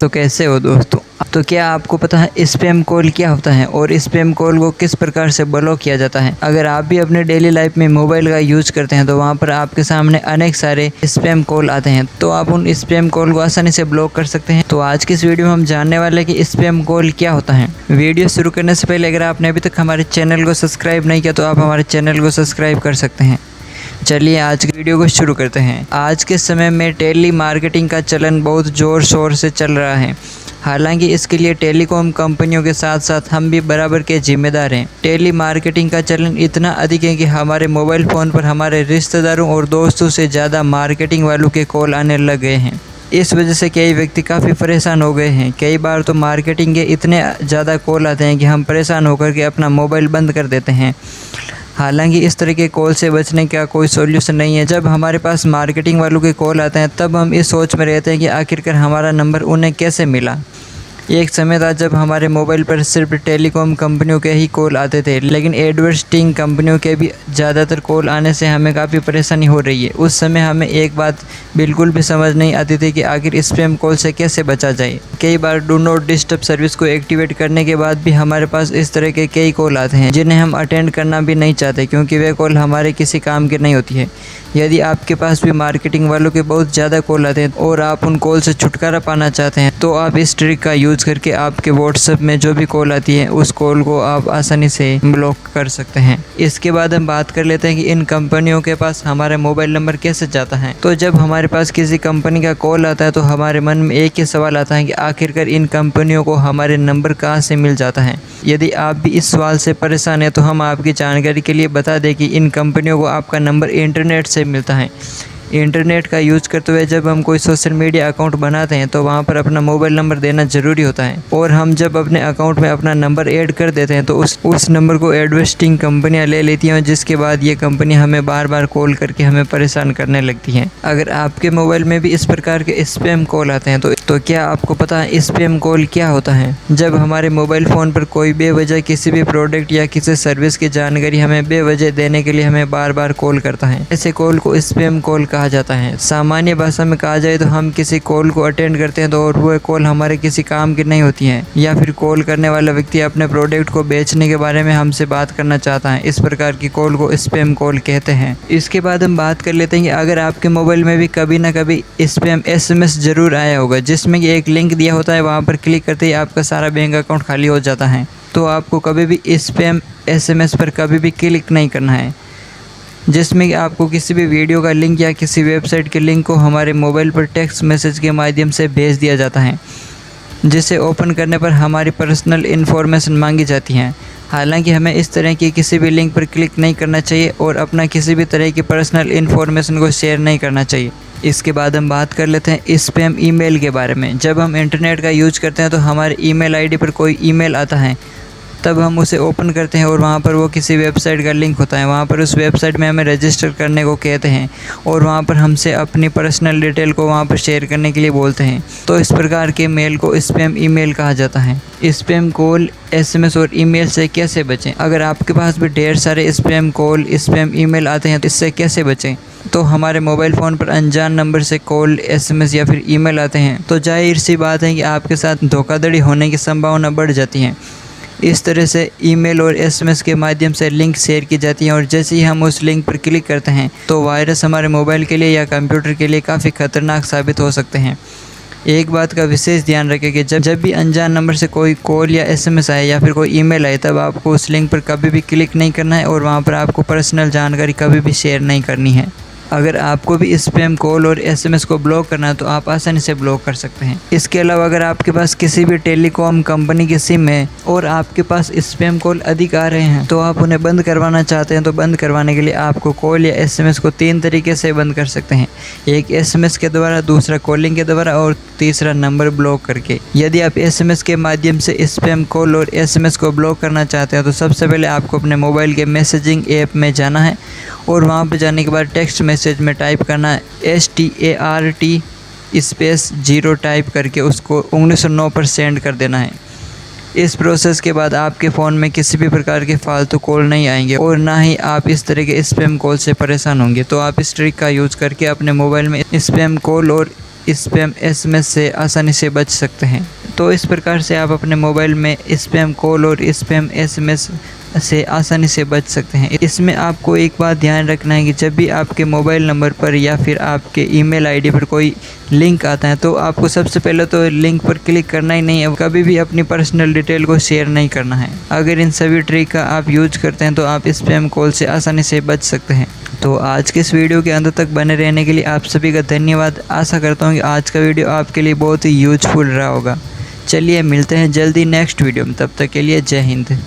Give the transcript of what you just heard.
तो कैसे हो दोस्तों। तो क्या आपको पता है स्पैम कॉल क्या होता है और स्पैम कॉल को किस प्रकार से ब्लॉक किया जाता है। अगर आप भी अपने डेली लाइफ में मोबाइल का यूज करते हैं तो वहाँ पर आपके सामने अनेक सारे स्पैम कॉल आते हैं, तो आप उन स्पैम कॉल को आसानी से ब्लॉक कर सकते हैं। तो आज की इस वीडियो में हम जानने वाले हैं कि स्पैम कॉल क्या होता है। वीडियो शुरू करने से पहले अगर आपने अभी तक हमारे चैनल को सब्सक्राइब नहीं किया तो आप हमारे चैनल को सब्सक्राइब कर सकते हैं। चलिए आज की वीडियो को शुरू करते हैं। आज के समय में टेली मार्केटिंग का चलन बहुत ज़ोर शोर से चल रहा है। हालांकि इसके लिए टेलीकॉम कंपनियों के साथ साथ हम भी बराबर के जिम्मेदार हैं। टेली मार्केटिंग का चलन इतना अधिक है कि हमारे मोबाइल फ़ोन पर हमारे रिश्तेदारों और दोस्तों से ज़्यादा मार्केटिंग वालों के कॉल आने लग गए हैं। इस वजह से कई व्यक्ति काफ़ी परेशान हो गए हैं। कई बार तो मार्केटिंग के इतने ज़्यादा कॉल आते हैं कि हम परेशान होकर के अपना मोबाइल बंद कर देते हैं। हालांकि इस तरह के कॉल से बचने का कोई सॉल्यूशन नहीं है। जब हमारे पास मार्केटिंग वालों के कॉल आते हैं तब हम इस सोच में रहते हैं कि आखिरकार हमारा नंबर उन्हें कैसे मिला। एक समय था जब हमारे मोबाइल पर सिर्फ टेलीकॉम कंपनियों के ही कॉल आते थे, लेकिन एडवर्टाइजिंग कंपनियों के भी ज़्यादातर कॉल आने से हमें काफ़ी परेशानी हो रही है। उस समय हमें एक बात बिल्कुल भी समझ नहीं आती थी कि आखिर स्पैम कॉल से कैसे बचा जाए। कई बार डू नॉट डिस्टर्ब सर्विस को एक्टिवेट करने के बाद भी हमारे पास इस तरह के कई कॉल आते हैं जिन्हें हम अटेंड करना भी नहीं चाहते, क्योंकि वे कॉल हमारे किसी काम की नहीं होती है। यदि आपके पास भी मार्केटिंग वालों के बहुत ज़्यादा कॉल आते हैं और आप उन कॉल से छुटकारा पाना चाहते हैं तो आप इस ट्रिक का यूज़ करके आपके व्हाट्सएप में जो भी कॉल आती है उस कॉल को आप आसानी से ब्लॉक कर सकते हैं। इसके बाद हम बात कर लेते हैं कि इन कंपनियों के पास हमारा मोबाइल नंबर कैसे जाता है। तो जब हमारे पास किसी कंपनी का कॉल आता है तो हमारे मन में एक ही सवाल आता है कि आखिरकार इन कंपनियों को हमारे नंबर कहाँ से मिल जाता है। यदि आप भी इस सवाल से परेशान हैं तो हम आपकी जानकारी के लिए बता दें कि इन कंपनियों को आपका नंबर इंटरनेट से मिलता है। इंटरनेट का यूज़ करते हुए जब हम कोई सोशल मीडिया अकाउंट बनाते हैं तो वहाँ पर अपना मोबाइल नंबर देना ज़रूरी होता है, और हम जब अपने अकाउंट में अपना नंबर ऐड कर देते हैं तो उस नंबर को एडवर्टाइजिंग कंपनियाँ ले लेती हैं, जिसके बाद ये कंपनी हमें बार बार कॉल करके हमें परेशान करने लगती हैं। अगर आपके मोबाइल में भी इस प्रकार के स्पैम कॉल आते हैं तो क्या आपको पता है स्पैम कॉल क्या होता है। जब हमारे मोबाइल फ़ोन पर कोई बेवजह किसी भी प्रोडक्ट या किसी सर्विस की जानकारी हमें बेवजह देने के लिए हमें बार बार कॉल करता है, ऐसे कॉल को स्पैम कॉल कहा जाता है। सामान्य भाषा में कहा जाए तो हम किसी कॉल को अटेंड करते हैं तो और वो कॉल हमारे किसी काम की नहीं होती है, या फिर कॉल करने वाला व्यक्ति अपने प्रोडक्ट को बेचने के बारे में हमसे बात करना चाहता है। इस प्रकार की कॉल को स्पैम कॉल कहते हैं। इसके बाद हम बात कर लेते हैं कि अगर आपके मोबाइल में भी कभी ना कभी स्पैम SMS जरूर आया होगा, जिसमें कि एक लिंक दिया होता है, वहाँ पर क्लिक करते ही आपका सारा बैंक अकाउंट खाली हो जाता है। तो आपको कभी भी स्पैम SMS पर कभी भी क्लिक नहीं करना है, जिसमें आपको किसी भी वीडियो का लिंक या किसी वेबसाइट के लिंक को हमारे मोबाइल पर टेक्स्ट मैसेज के माध्यम से भेज दिया जाता है, जिसे ओपन करने पर हमारी पर्सनल इन्फॉर्मेशन मांगी जाती है। हालांकि हमें इस तरह की किसी भी लिंक पर क्लिक नहीं करना चाहिए और अपना किसी भी तरह की पर्सनल इन्फॉर्मेशन को शेयर नहीं करना चाहिए। इसके बाद हम बात कर लेते हैं स्पैम ईमेल के बारे में। जब हम इंटरनेट का यूज करते हैं तो हमारे ईमेल आईडी पर कोई ईमेल आता है, तब हम उसे ओपन करते हैं और वहाँ पर वो किसी वेबसाइट का लिंक होता है। वहाँ पर उस वेबसाइट में हमें रजिस्टर करने को कहते हैं और वहाँ पर हमसे अपनी पर्सनल डिटेल को वहाँ पर शेयर करने के लिए बोलते हैं। तो इस प्रकार के मेल को स्पैम ईमेल कहा जाता है। स्पैम कॉल, SMS और ईमेल से कैसे बचें। अगर आपके पास भी ढेर सारे स्पैम कॉल, स्पैम ईमेल आते हैं तो इससे कैसे बचें। तो हमारे मोबाइल फ़ोन पर अनजान नंबर से कॉल, SMS या फिर ईमेल आते हैं तो जाहिर सी बात है कि आपके साथ धोखाधड़ी होने की संभावना बढ़ जाती है। इस तरह से ईमेल और SMS के माध्यम से लिंक शेयर की जाती हैं और जैसे ही हम उस लिंक पर क्लिक करते हैं तो वायरस हमारे मोबाइल के लिए या कंप्यूटर के लिए काफ़ी खतरनाक साबित हो सकते हैं। एक बात का विशेष ध्यान रखें कि जब भी अनजान नंबर से कोई कॉल या SMS आए या फिर कोई ईमेल आए तब आपको उस लिंक पर कभी भी क्लिक नहीं करना है और वहाँ पर आपको पर्सनल जानकारी कभी भी शेयर नहीं करनी है। अगर आपको भी स्पैम कॉल और SMS को ब्लॉक करना है तो आप आसानी से ब्लॉक कर सकते हैं। इसके अलावा अगर आपके पास किसी भी टेलीकॉम कंपनी की सिम है और आपके पास स्पैम कॉल अधिक आ रहे हैं तो आप उन्हें बंद करवाना चाहते हैं, तो बंद करवाने के लिए आपको कॉल या SMS को 3 तरीके से बंद कर सकते हैं। एक SMS के द्वारा, दूसरा कॉलिंग के द्वारा और तीसरा नंबर ब्लॉक करके। यदि आप SMS के माध्यम से स्पैम कॉल और SMS को ब्लॉक करना चाहते हैं तो सबसे पहले आपको अपने मोबाइल के मैसेजिंग ऐप में जाना है और वहाँ पर जाने के बाद टेक्स्ट मैसेज में टाइप करना है START स्पेस 0 टाइप करके उसको 1909 पर सेंड कर देना है। इस प्रोसेस के बाद आपके फ़ोन में किसी भी प्रकार के फालतू कॉल नहीं आएंगे और ना ही आप इस तरह के स्पैम कॉल से परेशान होंगे। तो आप इस ट्रिक का यूज़ करके अपने मोबाइल में स्पैम कॉल और स्पैम एसएमएस से आसानी से बच सकते हैं। तो इस प्रकार से आप अपने मोबाइल में स्पैम कॉल और स्पैम एसएमएस से आसानी से बच सकते हैं। इसमें आपको एक बात ध्यान रखना है कि जब भी आपके मोबाइल नंबर पर या फिर आपके ईमेल आईडी पर कोई लिंक आता है तो आपको सबसे पहले तो लिंक पर क्लिक करना ही नहीं है। कभी भी अपनी पर्सनल डिटेल को शेयर नहीं करना है। अगर इन सभी ट्रिक का आप यूज करते हैं तो आप स्पैम कॉल से आसानी से बच सकते हैं। तो आज के इस वीडियो के अंत तक बने रहने के लिए आप सभी का धन्यवाद। आशा करता हूँ कि आज का वीडियो आपके लिए बहुत ही यूजफुल रहा होगा। चलिए मिलते हैं जल्दी नेक्स्ट वीडियो में, तब तक के लिए जय हिंद।